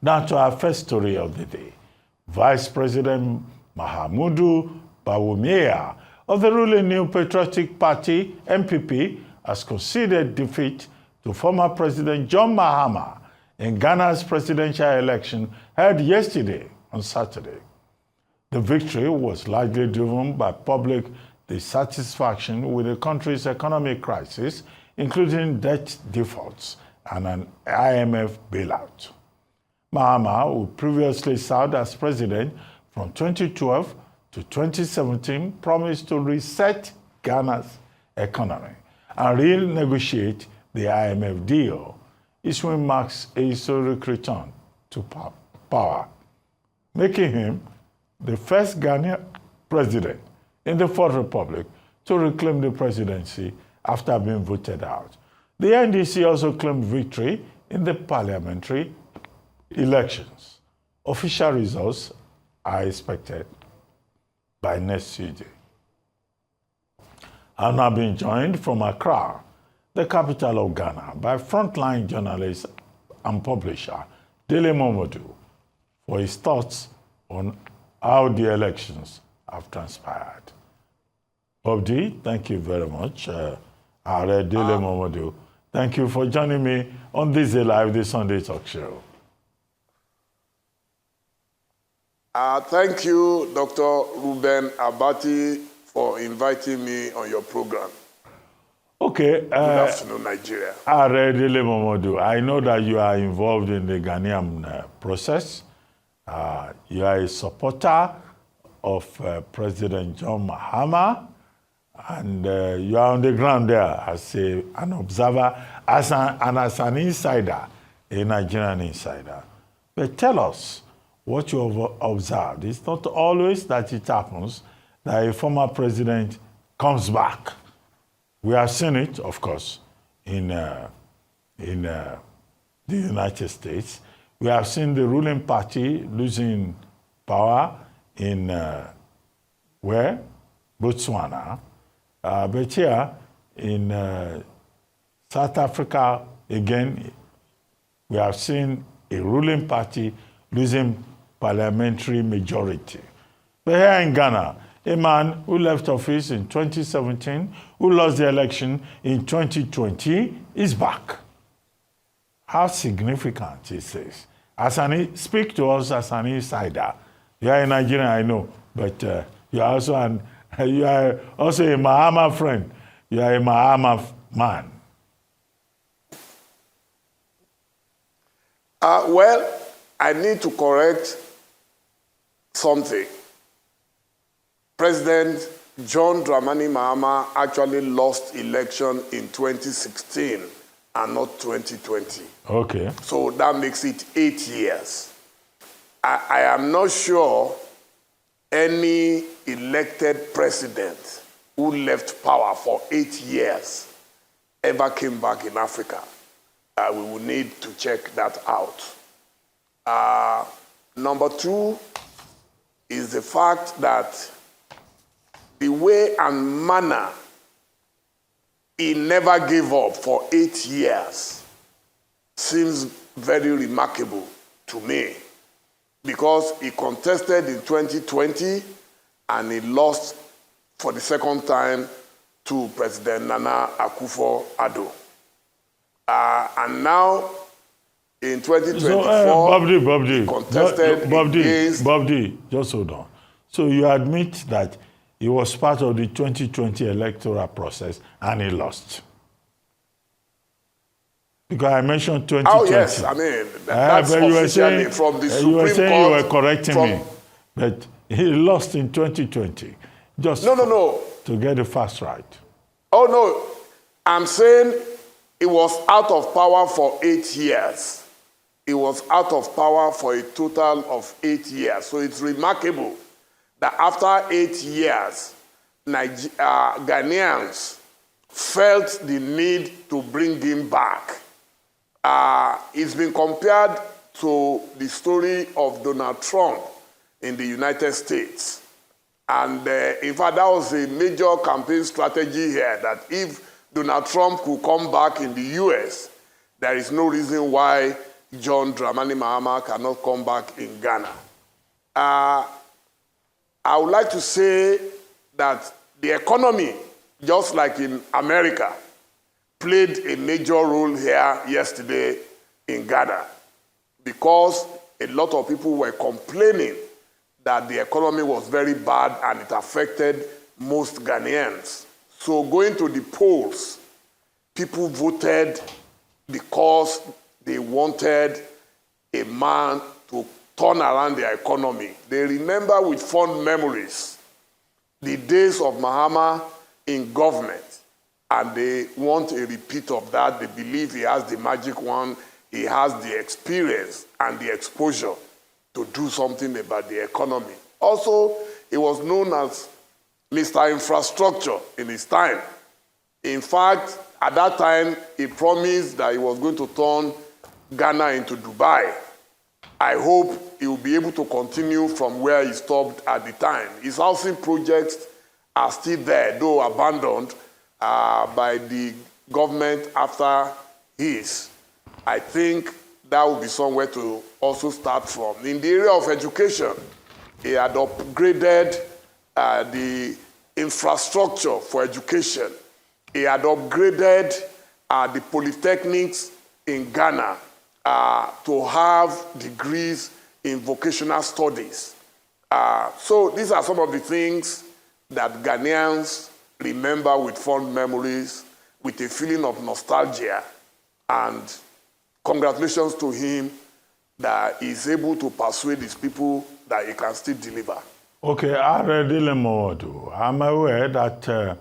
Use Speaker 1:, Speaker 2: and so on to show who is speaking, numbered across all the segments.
Speaker 1: Now to our first story of the day. Vice President Momodu of the ruling New Patriotic Party, NPP, has conceded defeat to former President John Mahama in Ghana's presidential election held yesterday on Saturday. The victory was largely driven by public dissatisfaction with the country's economic crisis, including debt defaults and an IMF bailout. Mahama, who previously served as president from 2012 to 2017, promised to reset Ghana's economy and renegotiate the IMF deal. His win marks a historic return to power, making him the first Ghanaian president in the Fourth Republic to reclaim the presidency after being voted out. The NDC also claimed victory in the parliamentary elections. Official results are expected by next Tuesday. I'm now being joined from Accra, the capital of Ghana, by frontline journalist and publisher Dele Momodu for his thoughts on how the elections have transpired. Bob D, thank you very much. Dele Momodu, thank you for joining me on this Day Live, the Sunday Talk Show.
Speaker 2: Thank you, Dr. Ruben Abati, for inviting me on your program.
Speaker 1: Okay.
Speaker 2: Good afternoon, Nigeria.
Speaker 1: Dele Momodu, I know that you are involved in the Ghanaian process. You are a supporter of President John Mahama, and you are on the ground there as an observer, as an insider, a Nigerian insider. But tell us what you have observed. It's not always that it happens that a former president comes back. We have seen it, of course, in the United States. We have seen the ruling party losing power in Botswana. But here in South Africa, again, we have seen a ruling party losing parliamentary majority. But here in Ghana, a man who left office in 2017, who lost the election in 2020, is back. How significant is this? Speak to us as an insider. You are a Nigerian, I know, but you are also a Mahama friend. You are a Mahama man.
Speaker 2: Well, I need to correct something. President John Dramani Mahama actually lost election in 2016 and not 2020.
Speaker 1: Okay.
Speaker 2: So that makes it 8 years. I am not sure any elected president who left power for 8 years ever came back in Africa. We will need to check that out. Number two is the fact that the way and manner he never gave up for 8 years seems very remarkable to me, because he contested in 2020 and he lost for the second time to President Nana Akufo-Addo. And now in 2024, he contested against...
Speaker 1: Bob D, just hold on. So you admit that he was part of the 2020 electoral process and he lost? Because I mentioned 2020.
Speaker 2: Oh, yes. I mean, that's officially from the Supreme Court.
Speaker 1: You were saying you were correcting me. But he lost in 2020. No. To get the facts right.
Speaker 2: Oh, no. I'm saying he was out of power for 8 years. He was out of power for a total of 8 years. So it's remarkable that after 8 years, Ghanaians felt the need to bring him back. It's been compared to the story of Donald Trump in the United States. And in fact, that was a major campaign strategy here, that if Donald Trump could come back in the US, there is no reason why John Dramani Mahama cannot come back in Ghana. I would like to say that the economy, just like in America, played a major role here yesterday in Ghana, because a lot of people were complaining that the economy was very bad and it affected most Ghanaians. So going to the polls, people voted because they wanted a man to turn around their economy. They remember with fond memories the days of Mahama in government, and they want a repeat of that. They believe he has the magic wand, he has the experience and the exposure to do something about the economy. Also, he was known as Mr. Infrastructure in his time. In fact, at that time, he promised that he was going to turn Ghana into Dubai. I hope he will be able to continue from where he stopped at the time. His housing projects are still there, though abandoned by the government after his. I think that would be somewhere to also start from. In the area of education, he had upgraded the infrastructure for education. He had upgraded the polytechnics in Ghana to have degrees in vocational studies. So these are some of the things that Ghanaians remember with fond memories, with a feeling of nostalgia, and congratulations to him that he's able to persuade his people that he can still deliver.
Speaker 1: Okay, Dele Momodu, I'm aware that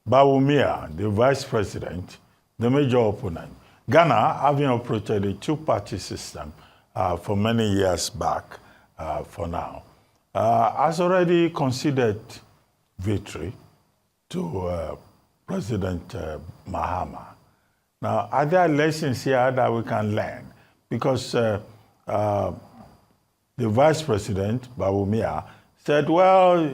Speaker 1: Bawumia, the vice president, the major opponent, Ghana, having operated a two-party system for many years back for now, has already conceded victory to President Mahama. Now, are there lessons here that we can learn? Because the vice president, Bawumia, said, well,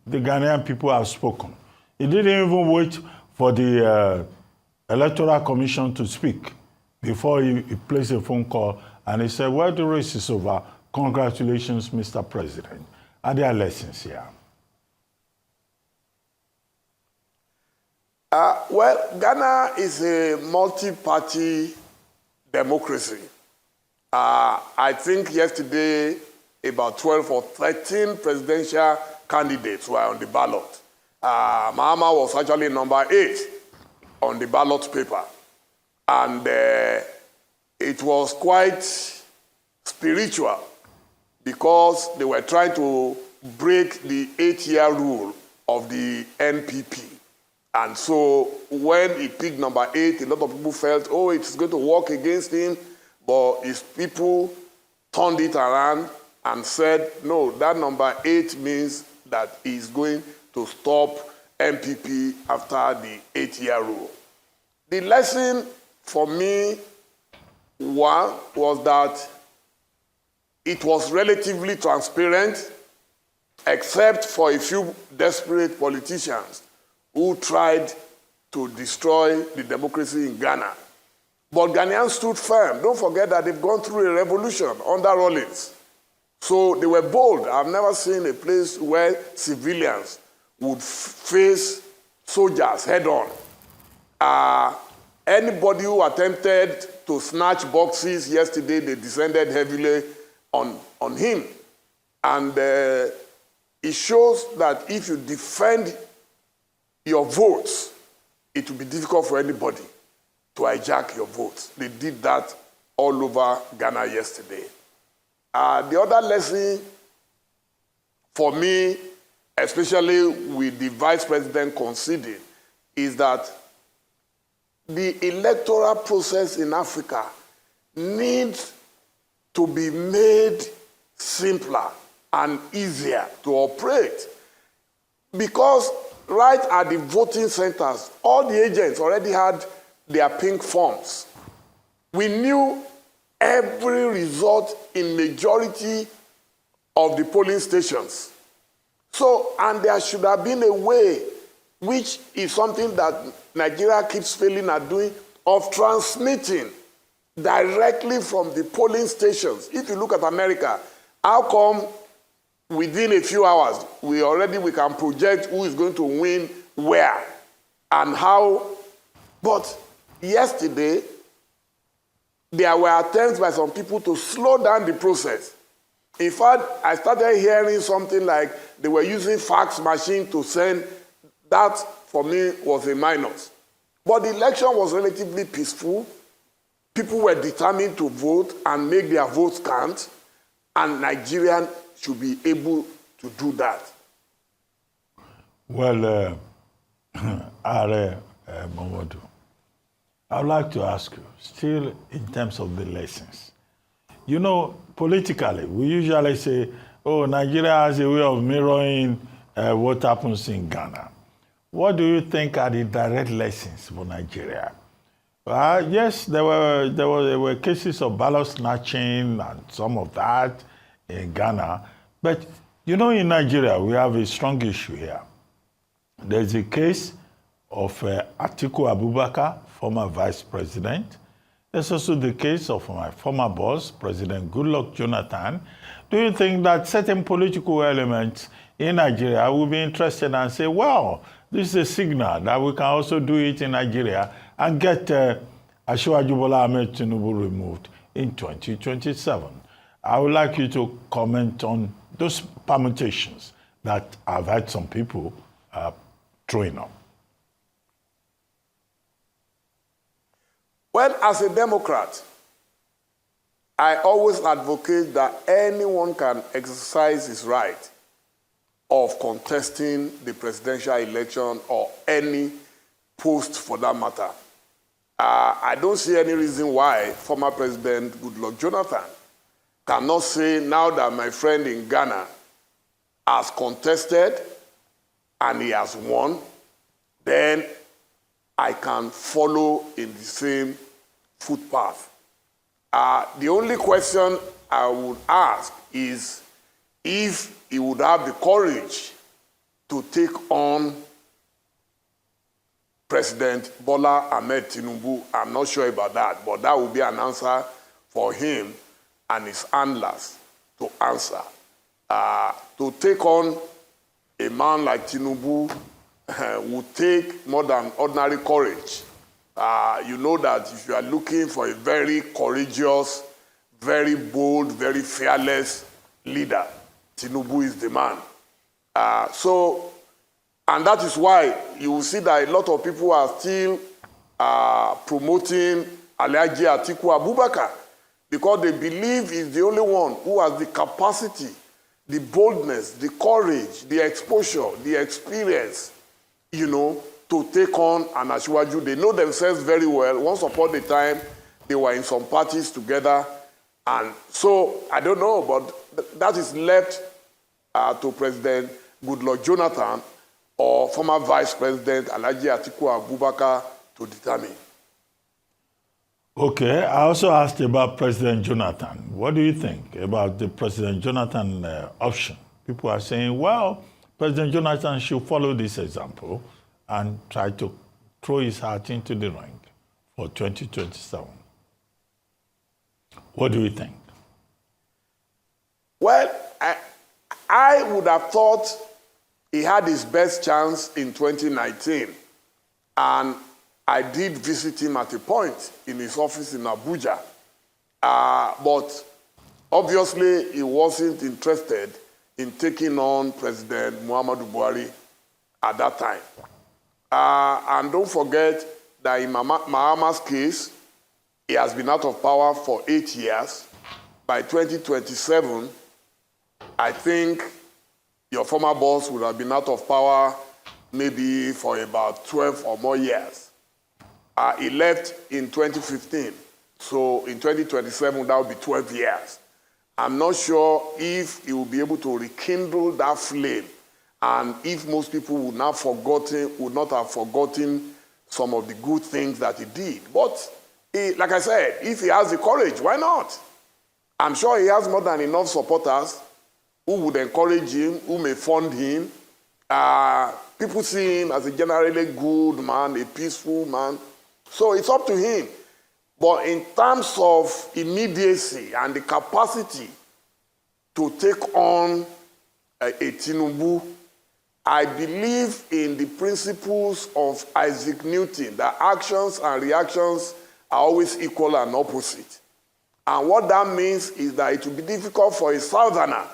Speaker 1: the Ghanaian people have spoken. He didn't even wait for the Electoral Commission to speak before he placed a phone call, and he said, well, the race is over. Congratulations, Mr. President. Are there lessons here?
Speaker 2: Well, Ghana is a multi-party democracy. I think yesterday about 12 or 13 presidential candidates were on the ballot. Mahama was actually number 8 on the ballot paper. And it was quite spiritual because they were trying to break the 8-year rule of the NPP. And so when he picked number 8, a lot of people felt, oh, it's going to work against him. But his people turned it around and said, no, that number 8 means that he's going to stop NPP after the 8-year rule. The lesson for me, one, was that it was relatively transparent, except for a few desperate politicians who tried to destroy the democracy in Ghana. But Ghanaians stood firm. Don't forget that they've gone through a revolution under Rawlings. So they were bold. I've never seen a place where civilians would face soldiers head on. Anybody who attempted to snatch boxes yesterday, they descended heavily on him. And it shows that if you defend your votes, it will be difficult for anybody to hijack your votes. They did that all over Ghana yesterday. The other lesson for me, especially with the vice president conceding, is that the electoral process in Africa needs to be made simpler and easier to operate. Because right at the voting centers, all the agents already had their pink forms. We knew every result in majority of the polling stations. So, and there should have been a way, which is something that Nigeria keeps failing at doing, of transmitting directly from the polling stations. If you look at America, how come within a few hours we can project who is going to win where and how? But yesterday, there were attempts by some people to slow down the process. In fact, I started hearing something like they were using fax machine to send. That, for me, was a minus. But the election was relatively peaceful. People were determined to vote and make their votes count, and Nigerians should be able to do that.
Speaker 1: Well, Momodu, I would like to ask you, still in terms of the lessons. You know, politically, we usually say, oh, Nigeria has a way of mirroring what happens in Ghana. What do you think are the direct lessons for Nigeria? Yes, there were cases of ballot snatching and some of that in Ghana. But, you know, in Nigeria, we have a strong issue here. There's a case of Atiku Abubakar, former vice president. There's also the case of my former boss, President Goodluck Jonathan. Do you think that certain political elements in Nigeria will be interested and say, well, this is a signal that we can also do it in Nigeria and get Asiwaju Bola Ahmed Tinubu removed in 2027? I would like you to comment on those permutations that I've had some people throwing up.
Speaker 2: Well, as a Democrat, I always advocate that anyone can exercise his right of contesting the presidential election or any post for that matter. I don't see any reason why former President Goodluck Jonathan cannot say, now that my friend in Ghana has contested and he has won, then I can follow in the same footpath. The only question I would ask is if he would have the courage to take on President Bola Ahmed Tinubu. I'm not sure about that, but that would be an answer for him and his handlers to answer. To take on a man like Tinubu would take more than ordinary courage. You know that if you are looking for a very courageous, very bold, very fearless leader, Tinubu is the man. And that is why you will see that a lot of people are still promoting Alhaji Atiku Abubakar, because they believe he's the only one who has the capacity, the boldness, the courage, the exposure, the experience, you know, to take on an Asiwaju. They know themselves very well. Once upon a time, they were in some parties together. And so, I don't know, but that is left to President Goodluck Jonathan or former Vice President Alhaji Atiku Abubakar to determine.
Speaker 1: Okay, I also asked about President Jonathan. What do you think about the President Jonathan option? People are saying, well, President Jonathan should follow this example and try to throw his heart into the ring for 2027. What do you think?
Speaker 2: Well, I would have thought he had his best chance in 2019. And I did visit him at a point in his office in Abuja. But obviously, he wasn't interested in taking on President Muhammadu Buhari at that time. And don't forget that in Mahama's case, he has been out of power for 8 years. By 2027, I think your former boss would have been out of power maybe for about 12 or more years. He left in 2015. So in 2027, that will be 12 years. I'm not sure if he will be able to rekindle that flame, and if most people would not have forgotten some of the good things that he did. But like I said, if he has the courage, why not? I'm sure he has more than enough supporters who would encourage him, who may fund him. People see him as a generally good man, a peaceful man. So it's up to him. But in terms of immediacy and the capacity to take on a Tinubu, I believe in the principles of Isaac Newton, that actions and reactions are always equal and opposite. And what that means is that it will be difficult for a southerner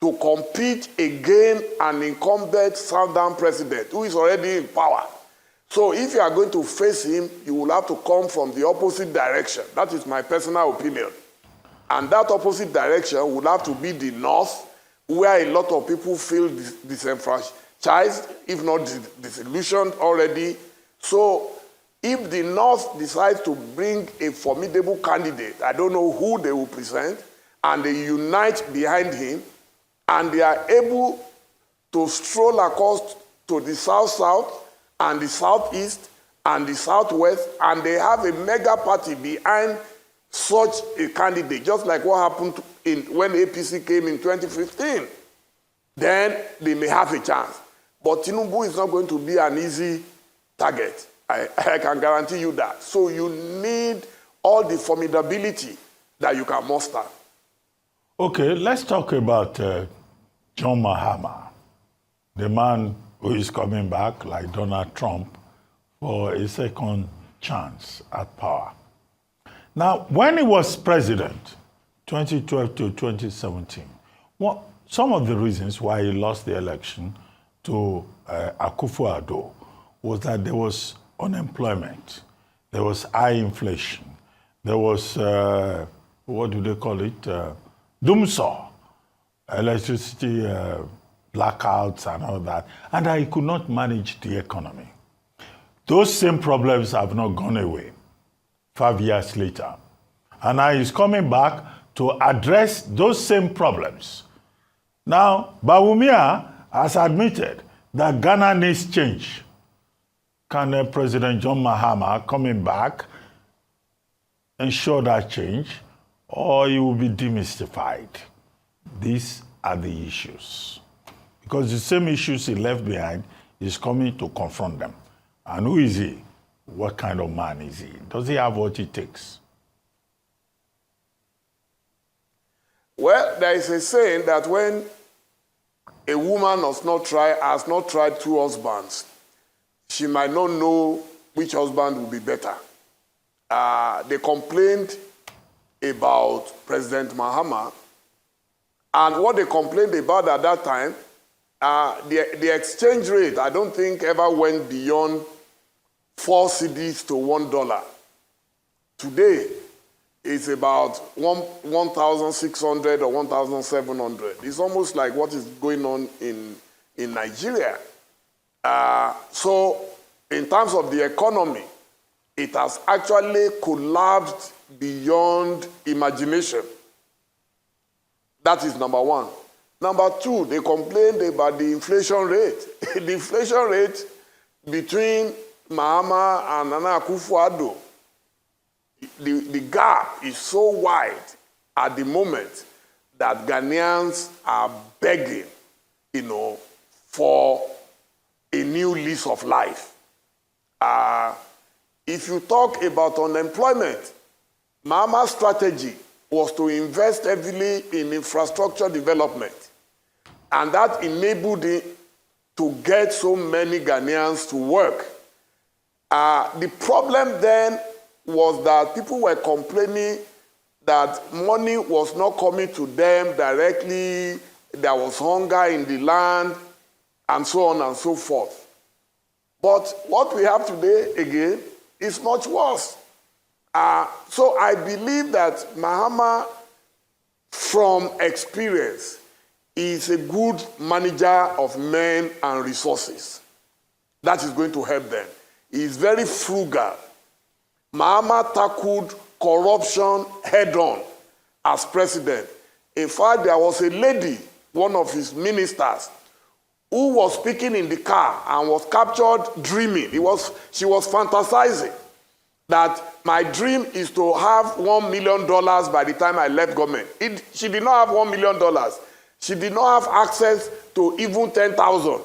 Speaker 2: to compete against an incumbent southern president who is already in power. So if you are going to face him, you will have to come from the opposite direction. That is my personal opinion. And that opposite direction would have to be the north, where a lot of people feel disenfranchised, if not disillusioned already. So if the north decides to bring a formidable candidate, I don't know who they will present, and they unite behind him, and they are able to stroll across to the south-south, and the southeast, and the southwest, and they have a mega party behind such a candidate, just like what happened when APC came in 2015, then they may have a chance. But Tinubu is not going to be an easy target. I can guarantee you that. So you need all the formidability that you can muster.
Speaker 1: Okay, let's talk about John Mahama, the man who is coming back, like Donald Trump, for a second chance at power. Now, when he was president, 2012 to 2017, some of the reasons why he lost the election to Akufo-Addo was that there was unemployment, there was high inflation, there was, what do they call it, doomsaw, electricity blackouts and all that, and that he could not manage the economy. Those same problems have not gone away 5 years later. And now he's coming back to address those same problems. Now, Bawumia has admitted that Ghana needs change. Can President John Mahama coming back ensure that change, or he will be demystified? These are the issues. Because the same issues he left behind, he's coming to confront them. And who is he? What kind of man is he? Does he have what it takes?
Speaker 2: Well, there is a saying that when a woman has not tried two husbands, she might not know which husband will be better. They complained about President Mahama, and what they complained about at that time, the exchange rate, I don't think ever went beyond 4 cedis to $1. Today, it's about 1,600 or 1,700. It's almost like what is going on in Nigeria. So, in terms of the economy, it has actually collapsed beyond imagination. That is number one. Number two, they complained about the inflation rate. The inflation rate between Mahama and Nana Akufo-Addo, the gap is so wide at the moment that Ghanaians are begging, for a new lease of life. If you talk about unemployment, Mahama's strategy was to invest heavily in infrastructure development. And that enabled him to get so many Ghanaians to work. The problem then was that people were complaining that money was not coming to them directly, there was hunger in the land, and so on and so forth. But what we have today, again, is much worse. So I believe that Mahama, from experience, is a good manager of men and resources. That is going to help them. He is very frugal. Mahama tackled corruption head-on as president. In fact, there was a lady, one of his ministers, who was speaking in the car and was captured dreaming. She was fantasizing that my dream is to have $1 million by the time I left government. She did not have $1 million. She did not have access to even 10,000.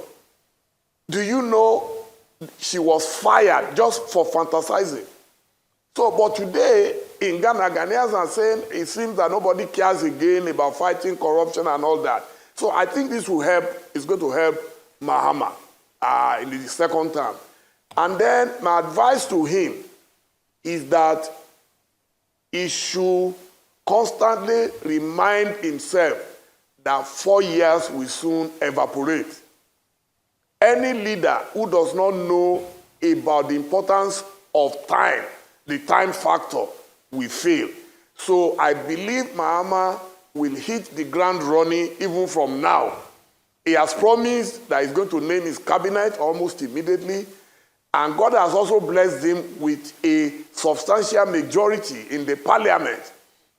Speaker 2: Do you know she was fired just for fantasizing? So, but today, in Ghana, Ghanaians are saying it seems that nobody cares again about fighting corruption and all that. So I think this will help, it's going to help Mahama in the second term. And then my advice to him is that he should constantly remind himself that 4 years will soon evaporate. Any leader who does not know about the importance of time, the time factor, will fail. So I believe Mahama will hit the ground running even from now. He has promised that he's going to name his cabinet almost immediately. And God has also blessed him with a substantial majority in the parliament.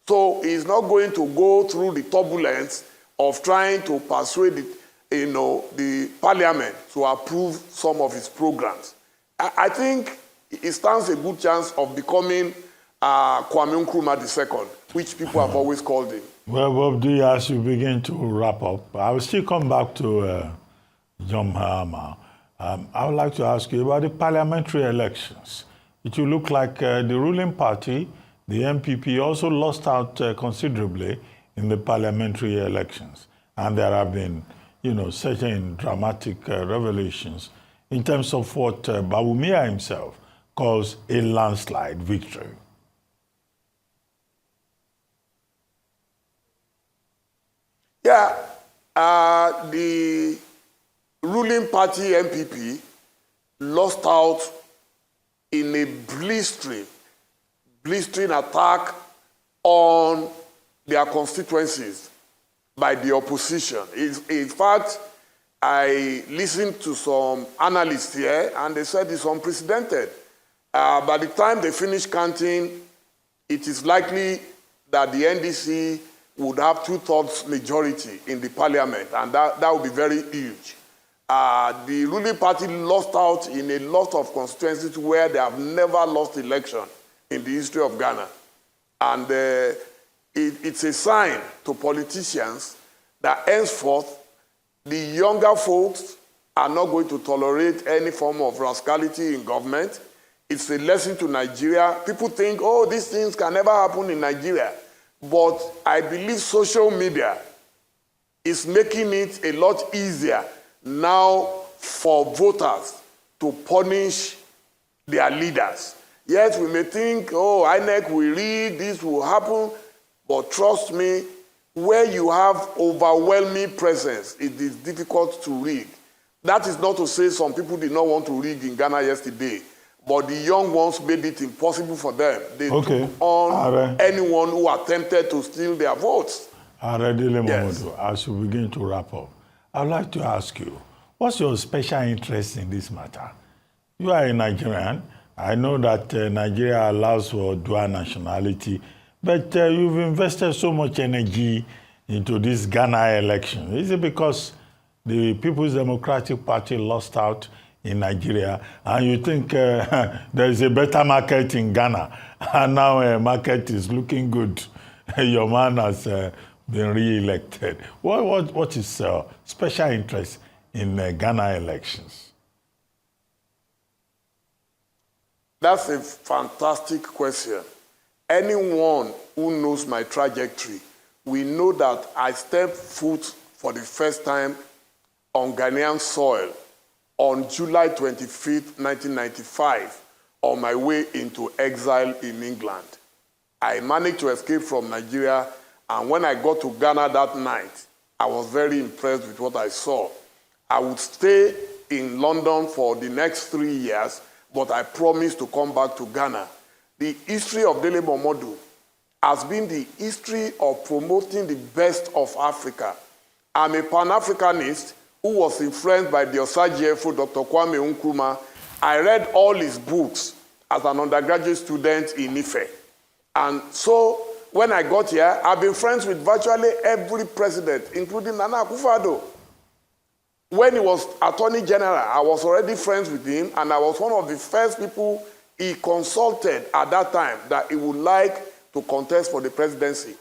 Speaker 2: So he's not going to go through the turbulence of trying to persuade the parliament to approve some of his programs. I think he stands a good chance of becoming Kwame Nkrumah II, which people have always called him.
Speaker 1: Well, Bob D, as you begin to wrap up, I will still come back to John Mahama. I would like to ask you about the parliamentary elections. It will look like the ruling party, the MPP, also lost out considerably in the parliamentary elections. And there have been, certain dramatic revelations in terms of what Bawumia himself calls a landslide victory.
Speaker 2: Yeah, the ruling party MPP lost out in a blistering attack on their constituencies by the opposition. In fact, I listened to some analysts here, and they said it's unprecedented. By the time they finish counting, it is likely that the NDC would have 2/3 majority in the parliament, and that would be very huge. The ruling party lost out in a lot of constituencies where they have never lost election in the history of Ghana. And it's a sign to politicians that henceforth, the younger folks are not going to tolerate any form of rascality in government. It's a lesson to Nigeria. People think, oh, these things can never happen in Nigeria. But I believe social media is making it a lot easier now for voters to punish their leaders. Yes, we may think, oh, INEC will read, this will happen, but trust me, where you have overwhelming presence, it is difficult to rig. That is not to say some people did not want to rig in Ghana yesterday, but the young ones made it impossible for them. They took on anyone who attempted to steal their votes.
Speaker 1: Dele Momodu, as we begin to wrap up, I'd like to ask you, what's your special interest in this matter? You are a Nigerian. I know that Nigeria allows for dual nationality, but you've invested so much energy into this Ghana election. Is it because the People's Democratic Party lost out in Nigeria, and you think there is a better market in Ghana, and now market is looking good? Your man has been re-elected. What is special interest in Ghana elections?
Speaker 2: That's a fantastic question. Anyone who knows my trajectory will know that I stepped foot for the first time on Ghanaian soil on July 25th, 1995, on my way into exile in England. I managed to escape from Nigeria, and when I got to Ghana that night, I was very impressed with what I saw. I would stay in London for the next 3 years, but I promised to come back to Ghana. The history of Dele Momodu has been the history of promoting the best of Africa. I'm a Pan-Africanist who was influenced by the Osagyefo, Dr. Kwame Nkrumah. I read all his books as an undergraduate student in Ife. And so when I got here, I've been friends with virtually every president, including Nana Akufo-Addo. When he was Attorney General, I was already friends with him, and I was one of the first people he consulted at that time that he would like to contest for the presidency.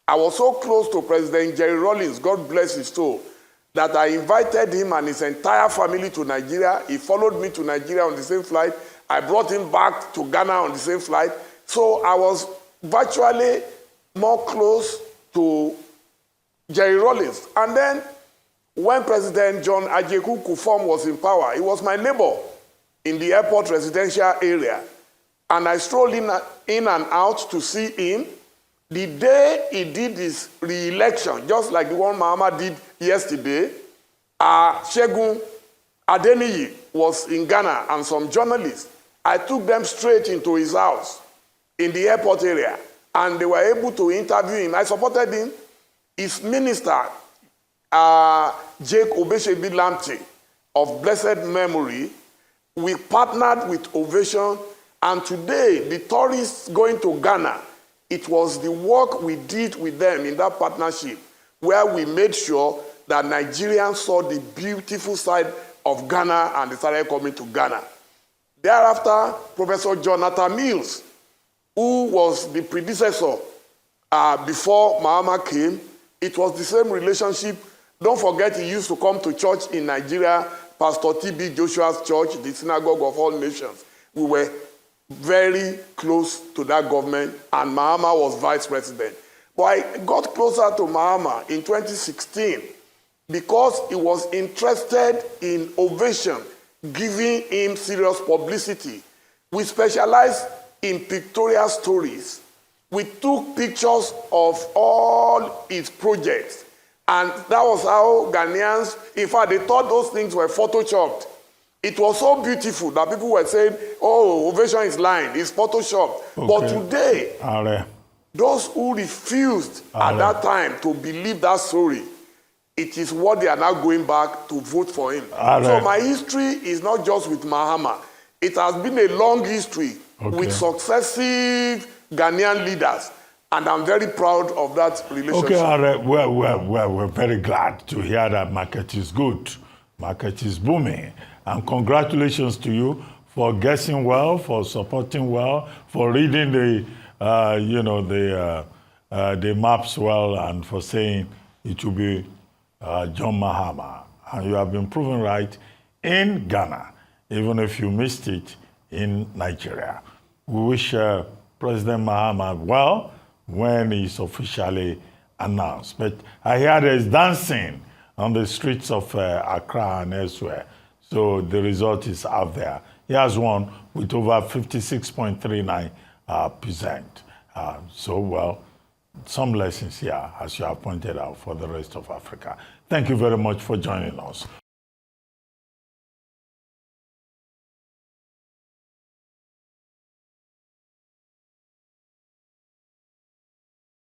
Speaker 2: I was so close to President Jerry Rawlings, God bless his soul, that I invited him and his entire family to Nigeria. He followed me to Nigeria on the same flight. I brought him back to Ghana on the same flight. So I was virtually more close to Jerry Rawlings. And then when President John Ajeku Kufom was in power, he was my neighbor in the airport residential area. And I strolled in and out to see him. The day he did his re-election, just like the one Mahama did yesterday, Segun Adeniyi was in Ghana and some journalists. I took them straight into his house in the airport area, and they were able to interview him. I supported him. His minister, Jake Obeshebi Lamte, of blessed memory, we partnered with Ovation, and today, the tourists going to Ghana, it was the work we did with them in that partnership where we made sure that Nigerians saw the beautiful side of Ghana and they started coming to Ghana. Thereafter, Professor Jonathan Mills, who was the predecessor before Mahama came, it was the same relationship. Don't forget, he used to come to church in Nigeria, Pastor T.B. Joshua's church, the Synagogue of All Nations. We were very close to that government, and Mahama was vice president. But I got closer to Mahama in 2016 because he was interested in Ovation, giving him serious publicity. We specialized in pictorial stories. We took pictures of all his projects, and that was how Ghanaians, in fact, they thought those things were photoshopped. It was so beautiful that people were saying, oh, Ovation is lying, it's photoshopped. Okay. But today, those who refused at that time to believe that story, it is what they are now going back to vote for him. So my history is not just with Mahama. It has been a long history with successive Ghanaian leaders. And I'm very proud of that relationship.
Speaker 1: Okay, we're very glad to hear that market is good. Market is booming. And congratulations to you for guessing well, for supporting well, for reading the maps well, and for saying it will be John Mahama. And you have been proven right in Ghana, even if you missed it in Nigeria. We wish President Mahama well when he's officially announced. But I hear there's dancing on the streets of Accra and elsewhere. So the result is out there. He has won with over 56.39%. So, well, some lessons here, as you have pointed out, for the rest of Africa. Thank you very much for joining us.